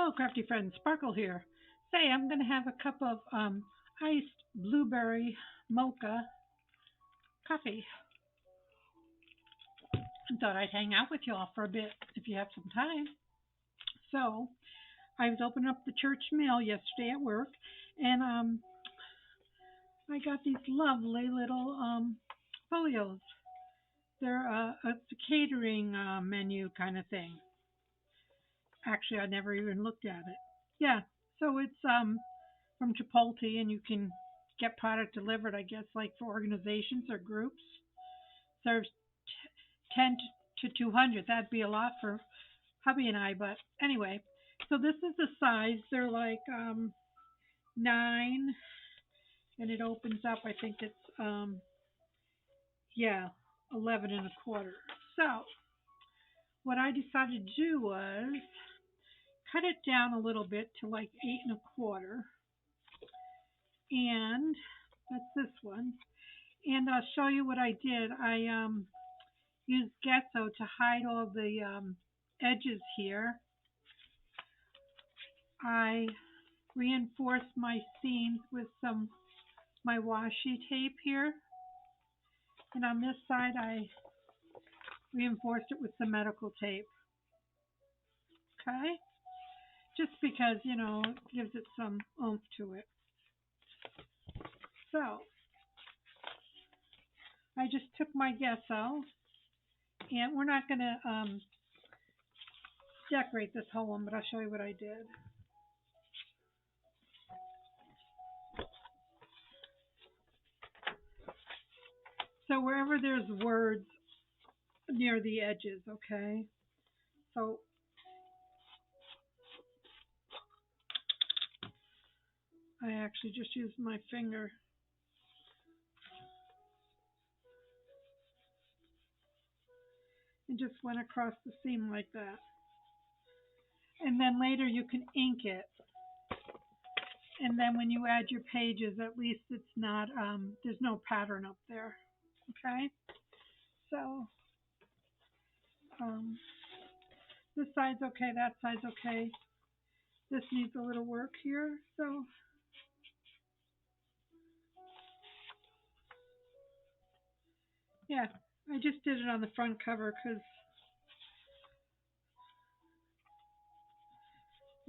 Hello, crafty friends. Sparkle here. Say, I'm going to have a cup of iced blueberry mocha coffee. I thought I'd hang out with y'all for a bit if you have some time. So, I was opening up the church mail yesterday at work, and I got these lovely little folios. They're it's a catering menu kind of thing. Actually, I never even looked at it. Yeah, so it's from Chipotle, and you can get product delivered, I guess, like for organizations or groups. Serves 10 to 200. That'd be a lot for hubby and I, but anyway. So this is the size. They're like 9, and it opens up. I think it's yeah, 11 and a quarter. So what I decided to do was cut it down a little bit to like 8 and a quarter, and that's this one. And I'll show you what I did. I used gesso to hide all the edges here. I reinforced my seams with some my washi tape here. And on this side I reinforced it with some medical tape. Okay? Just because, it gives it some oomph to it. So I just took my gesso, and we're not going to decorate this whole one, but I'll show you what I did. So wherever there's words near the edges, okay? So I actually just used my finger and just went across the seam like that. And then later you can ink it. And then when you add your pages, at least it's not, there's no pattern up there. Okay? So, um, this side's okay, that side's okay. This needs a little work here. So, yeah, I just did it on the front cover because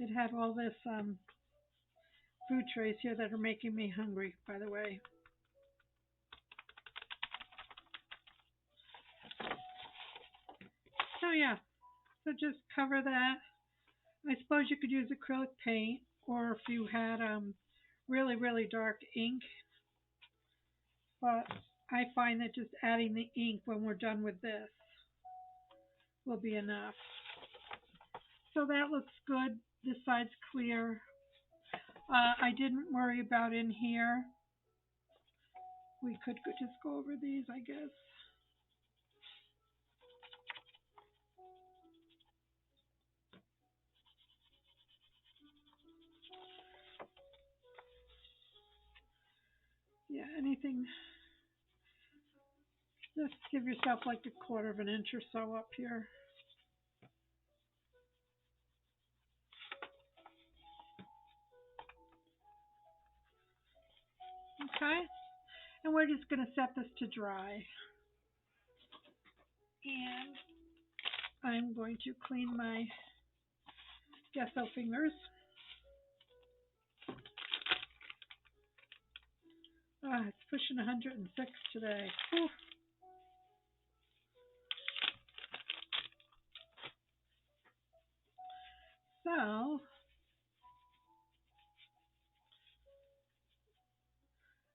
it had all this food trays here that are making me hungry, by the way. So yeah, so just cover that. I suppose you could use acrylic paint, or if you had really, really dark ink, but I find that just adding the ink when we're done with this will be enough. So that looks good. This side's clear. I didn't worry about in here. We could just go over these, I guess. Yeah, anything. Just give yourself like a quarter of an inch or so up here. Okay? And we're just going to set this to dry. And I'm going to clean my gesso fingers. It's pushing 106 today. Whew. So,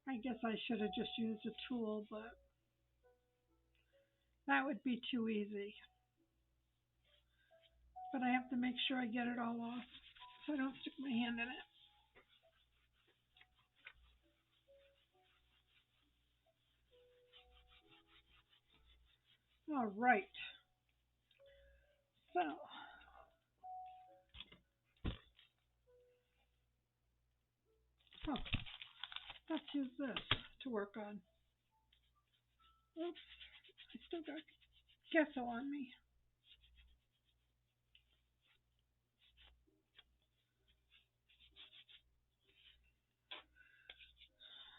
I guess I should have just used a tool, but that would be too easy. But I have to make sure I get it all off so I don't stick my hand in it. All right. So, oh, let's use this to work on. Oops, I still got gesso on me.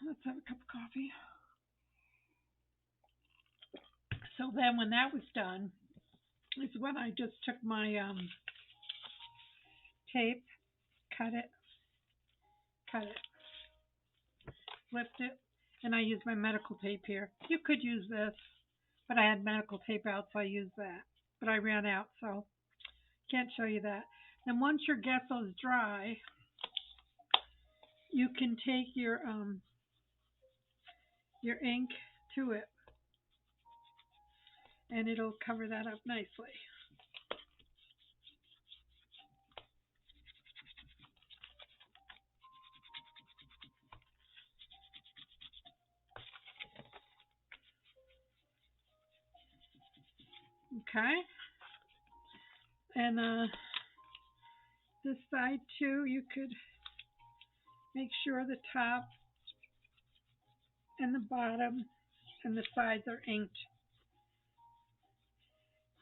Let's have a cup of coffee. So then when that was done, is when I just took my tape, cut it, cut it, flipped it, and I used my medical tape here. You could use this, but I had medical tape out, so I used that. But I ran out, so can't show you that. Then once your gesso is dry, you can take your ink to it, and it'll cover that up nicely. Okay, and this side too, you could make sure the top and the bottom and the sides are inked,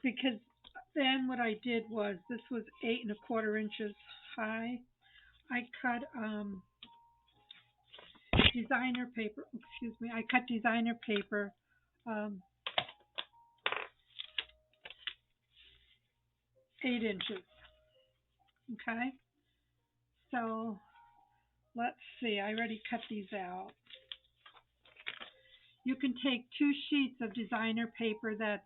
because then what I did was, this was 8¼ inches high. I cut designer paper. Excuse me. I cut designer paper um, 8 inches. Okay. So let's see. I already cut these out. You can take 2 sheets of designer paper that's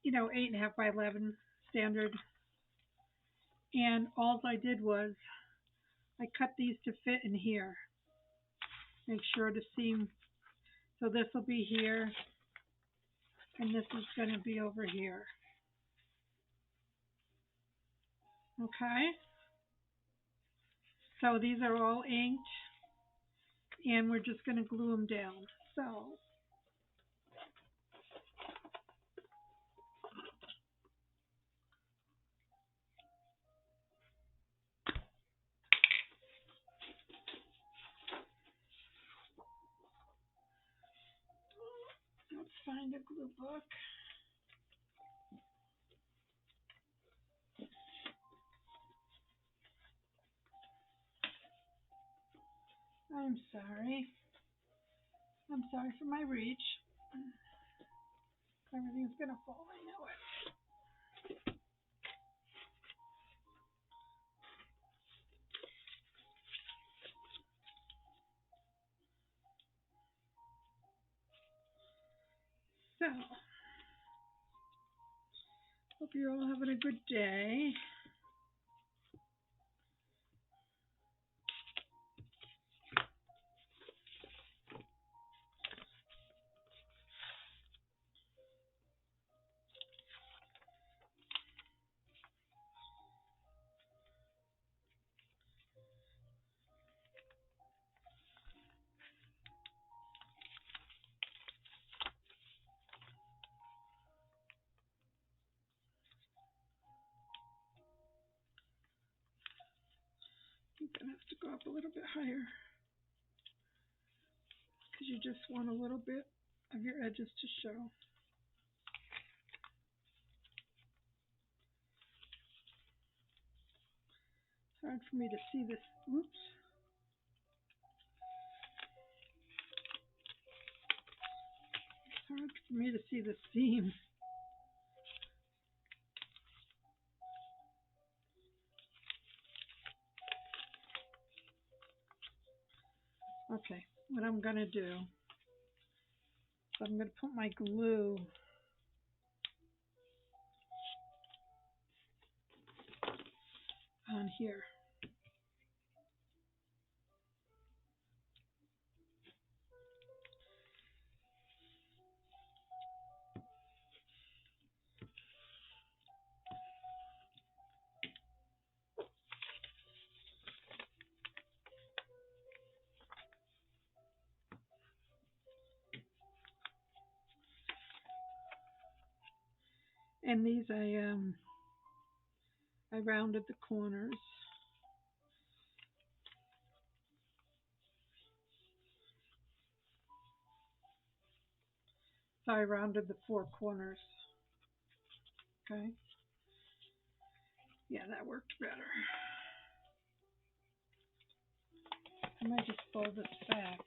8.5 by 11 standard. And all I did was I cut these to fit in here. Make sure the seam. So this will be here, and this is going to be over here. Okay. So these are all inked, and we're just going to glue them down. So let's find a glue book. I'm sorry. I'm sorry for my reach. Everything's going to fall. I know it. So, hope you're all having a good day. I'm going to have to go up a little bit higher, because you just want a little bit of your edges to show. It's hard for me to see this. Oops. It's hard for me to see the seam. Okay, what I'm going to do is I'm going to put my glue on here. And these I rounded the corners. So I rounded the 4 corners. Okay. Yeah, that worked better. I might just fold this back.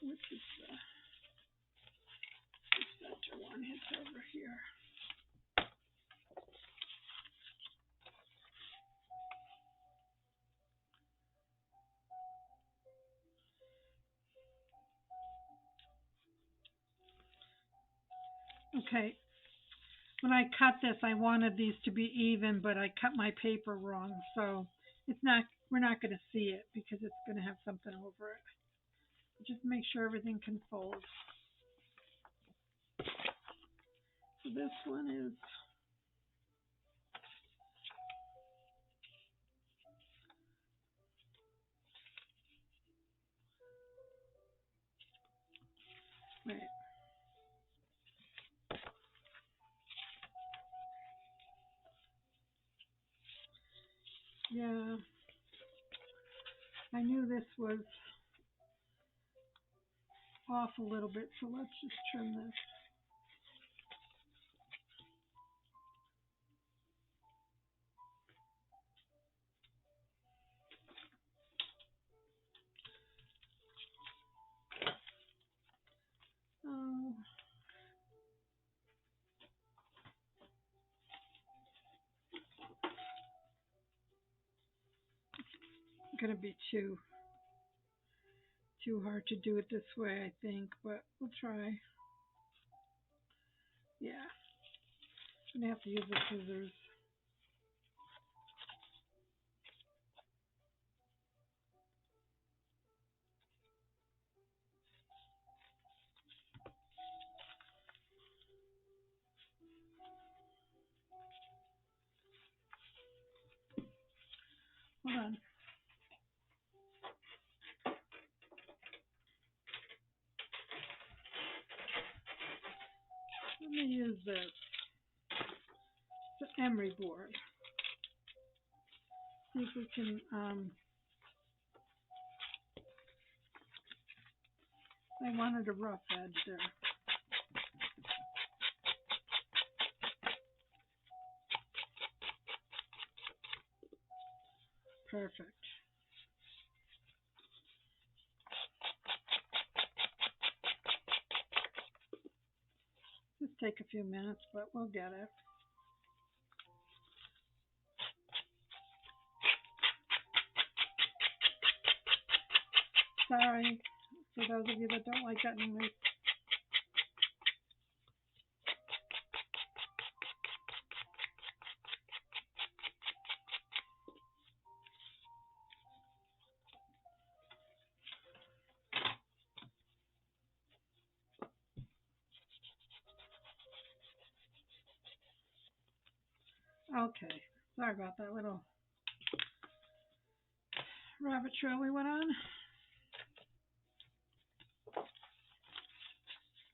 Which is the center one? It's over here. Okay, when I cut this, I wanted these to be even, but I cut my paper wrong, so it's not. We're not going to see it because it's going to have something over it. Just make sure everything can fold. So this one is right. Yeah, I knew this was off a little bit, so let's just trim this. Oh, it's gonna be too hard to do it this way, I think, but we'll try. Yeah, I'm gonna have to use the scissors. Hold on. Let me use this. The emery board. See if we can. I wanted a rough edge there. Perfect. Just take a few minutes, but we'll get it. Sorry for those of you that don't like that noise. Okay, sorry about that little rabbit trail we went on.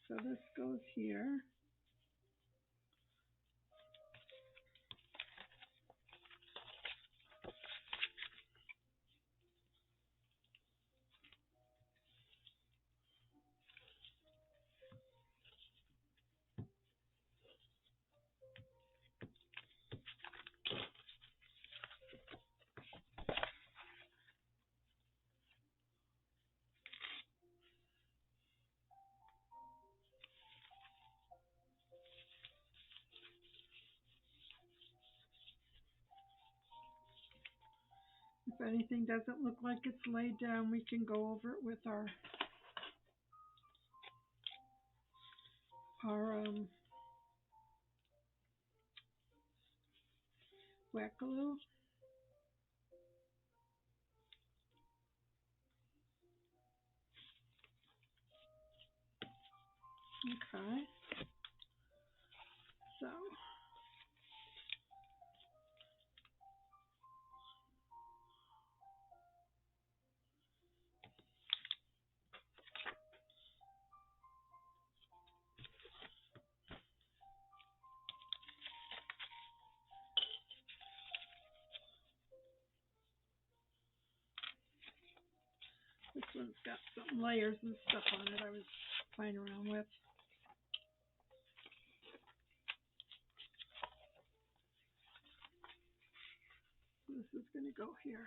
So this goes here. If anything doesn't look like it's laid down, we can go over it with our wet glue. Okay. So one's got some layers and stuff on it I was playing around with. This is going to go here.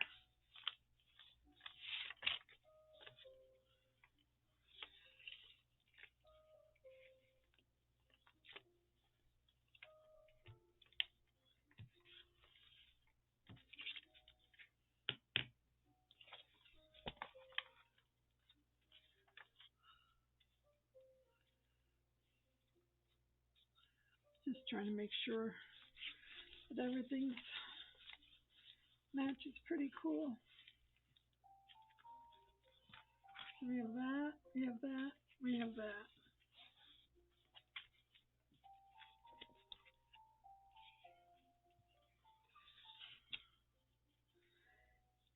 Just trying to make sure that everything matches pretty cool. So we have that, we have that, we have that.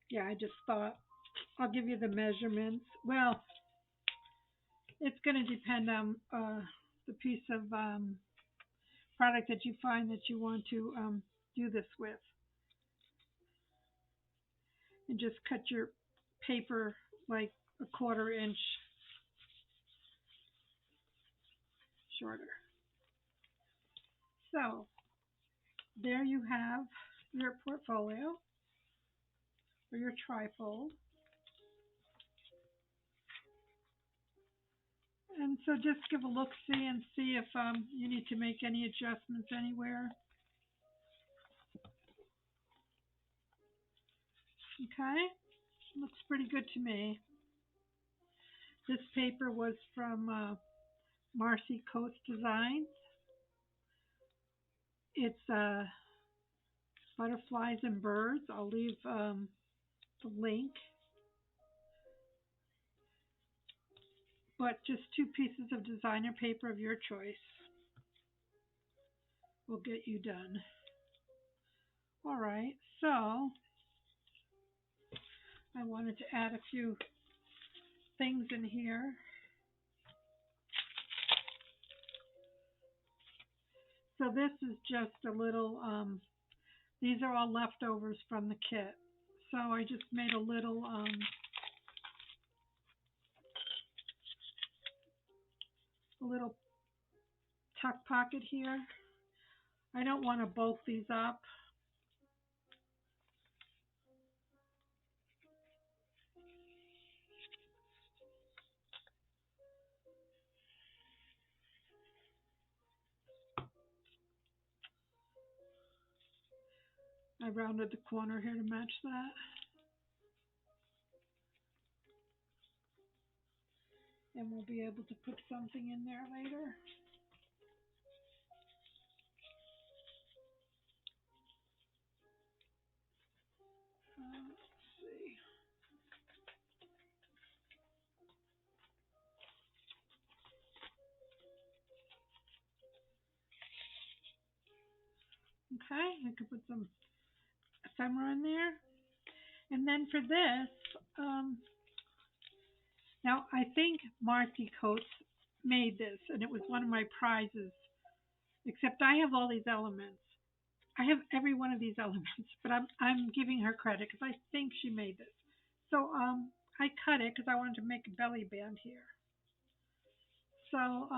Yeah, I just thought I'll give you the measurements. Well, it's going to depend on the piece of product that you find that you want to do this with. And just cut your paper like a 1/4 inch shorter. So there you have your portfolio or your trifold. And so just give a look-see and see if you need to make any adjustments anywhere. Okay, looks pretty good to me. This paper was from Marcy Coates Designs. It's butterflies and birds. I'll leave the link. But just 2 pieces of designer paper of your choice will get you done. All right, so I wanted to add a few things in here. So this is just a little, these are all leftovers from the kit. So I just made a little tuck pocket here. I don't want to bulk these up. I rounded the corner here to match that. And we'll be able to put something in there later. Let's see. Okay, I could put some ephemera in there. And then for this, now I think Marcy Coates made this, and it was one of my prizes. Except I have all these elements. I have every one of these elements, but I'm giving her credit because I think she made this. So I cut it because I wanted to make a belly band here. So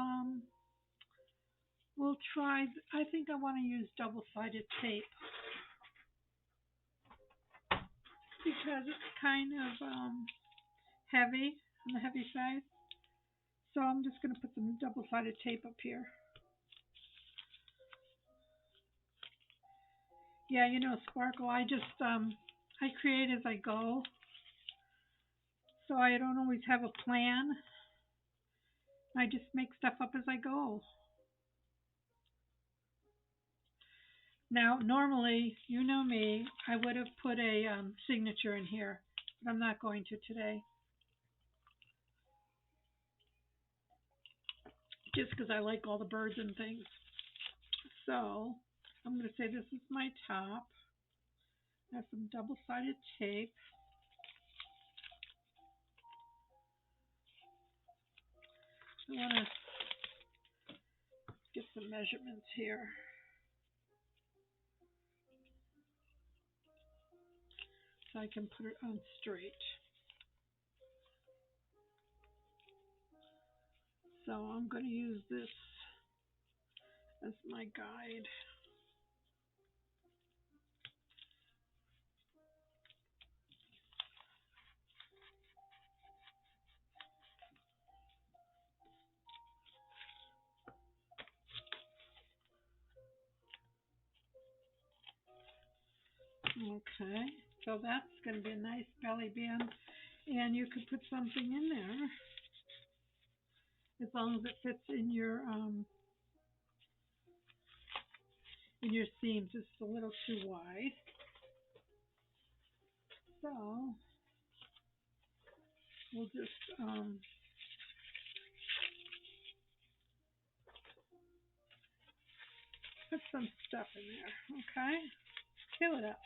we'll try. I think I want to use double-sided tape because it's kind of heavy on the heavy side. So I'm just going to put some double-sided tape up here. Yeah, you know, Sparkle, I create as I go. So I don't always have a plan. I just make stuff up as I go. Now, normally, you know me, I would have put a signature in here, but I'm not going to today. Just because I like all the birds and things. So, I'm going to say this is my top. I have some double-sided tape. I want to get some measurements here. So I can put it on straight. So I'm going to use this as my guide. Okay, so that's going to be a nice belly band, and you could put something in there as long as it fits in your seams. It's a little too wide. So we'll just put some stuff in there. Okay, fill it up.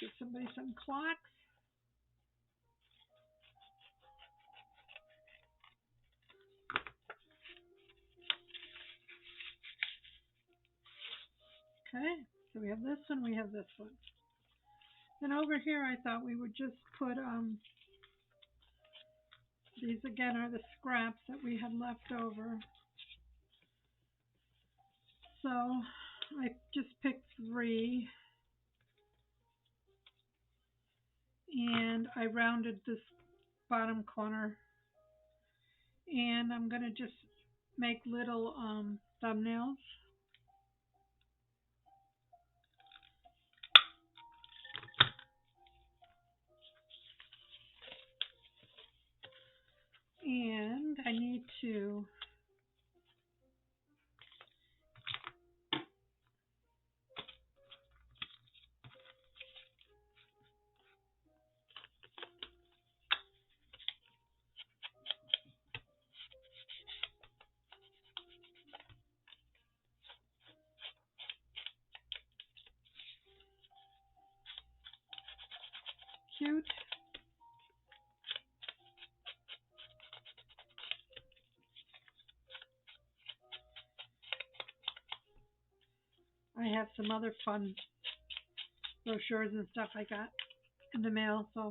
Give somebody some clocks. Okay, so we have this one, we have this one. And over here I thought we would just put, these again are the scraps that we had left over. So I just picked 3 and I rounded this bottom corner, and I'm going to just make little thumbnails. And I need to cute. I have some other fun brochures and stuff I got in the mail, so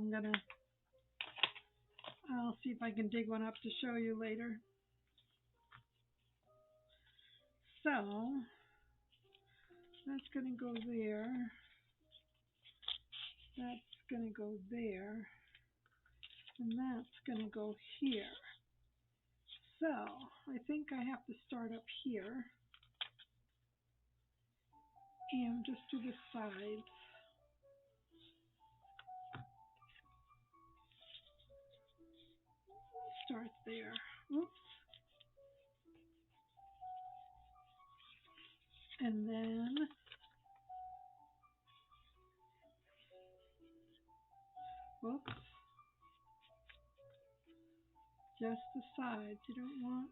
I'll see if I can dig one up to show you later. So that's going to go there. That's going to go there. And that's going to go here. So I think I have to start up here and just do the sides. Start there. Oops. And then whoops. Just the sides. You don't want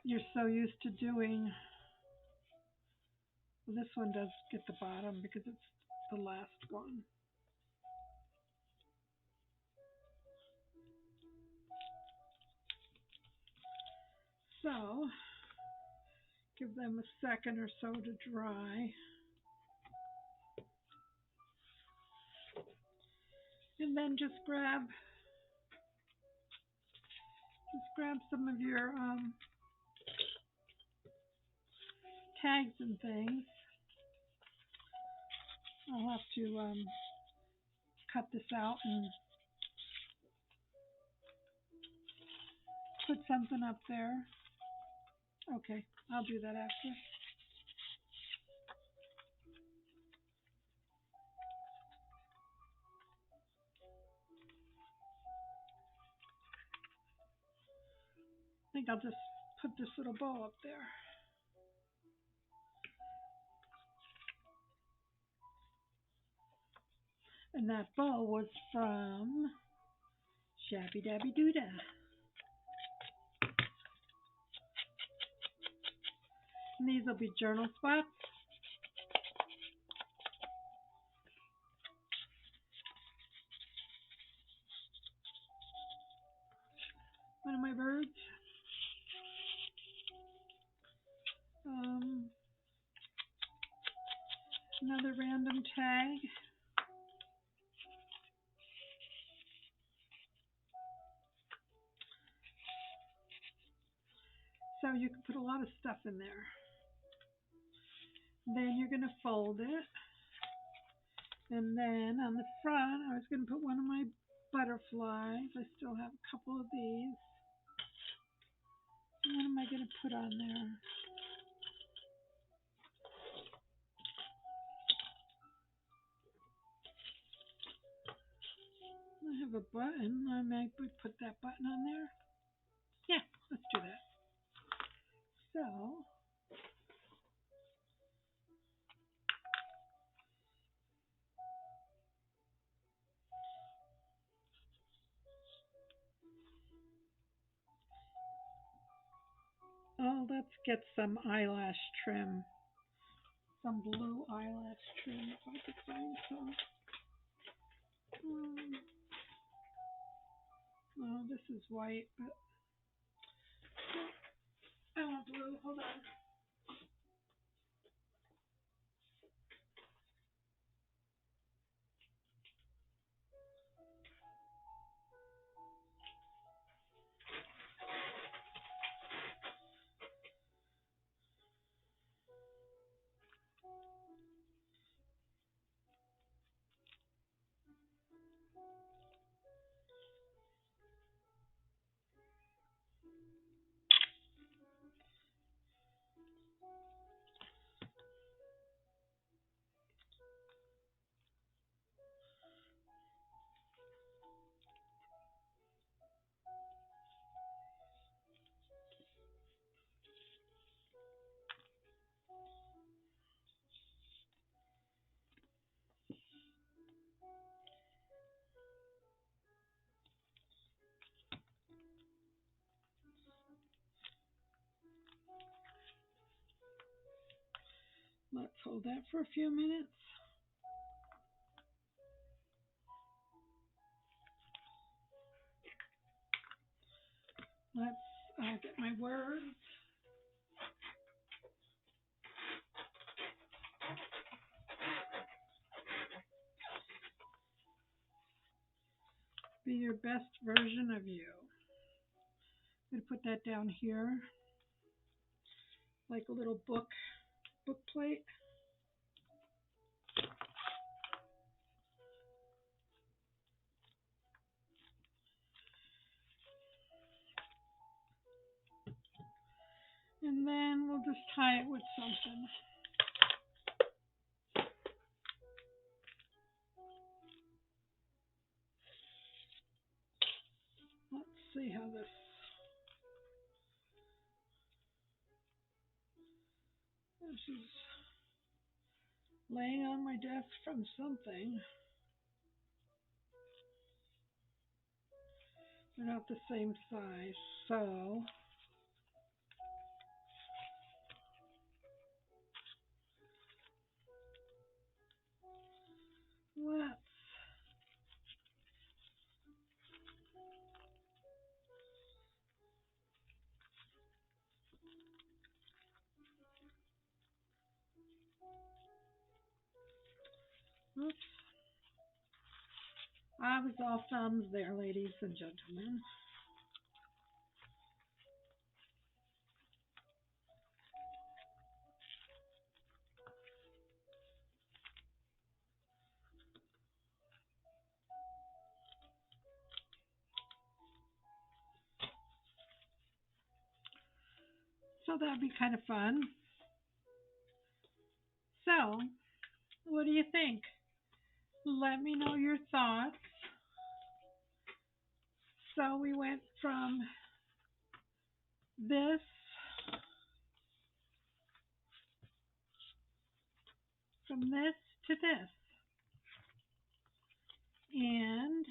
you're so used to doing, well, this one does get the bottom because it's the last one. So give them a second or so to dry. And then just grab some of your tags and things. I'll have to cut this out and put something up there. Okay, I'll do that after. I think I'll just put this little bow up there. And that bow was from Shabby Dabby Doodah. And these will be journal spots. One of my birds. Um, Another random tag. So you can put a lot of stuff in there. Then you're going to fold it. And then on the front, I was going to put one of my butterflies. I still have a couple of these. What am I going to put on there? I have a button. I might put that button on there. Yeah, let's do that. So, oh, let's get some eyelash trim. Some blue eyelash trim if I could find some. Oh, this is white, but I want blue. Hold on. Let's hold that for a few minutes. Let's get my words. Be your best version of you. I'm going to put that down here, like a little book plate. And then we'll just tie it with something. Let's see how this is laying on my desk from something. They're not the same size, so let's oops. I was all thumbs there, ladies and gentlemen. So that'd be kind of fun. So, what do you think? Let me know your thoughts. So we went from this to this. And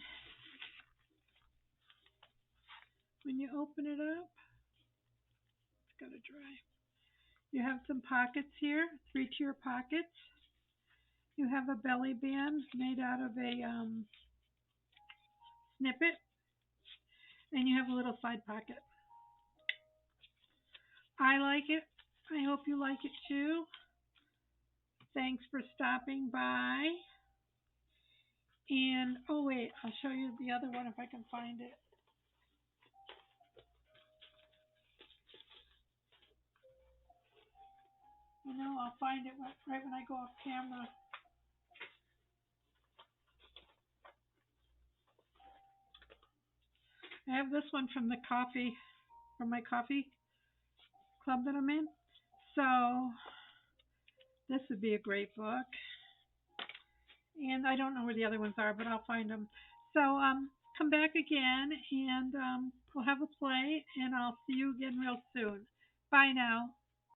when you open it up, it's got to dry. You have some pockets here, 3-tier pockets. You have a belly band made out of a snippet, and you have a little side pocket. I like it. I hope you like it too. Thanks for stopping by. And oh wait, I'll show you the other one if I can find it. I'll find it right when I go off camera. I have this one from from my coffee club that I'm in. So this would be a great book. And I don't know where the other ones are, but I'll find them. So come back again, and we'll have a play, and I'll see you again real soon. Bye now.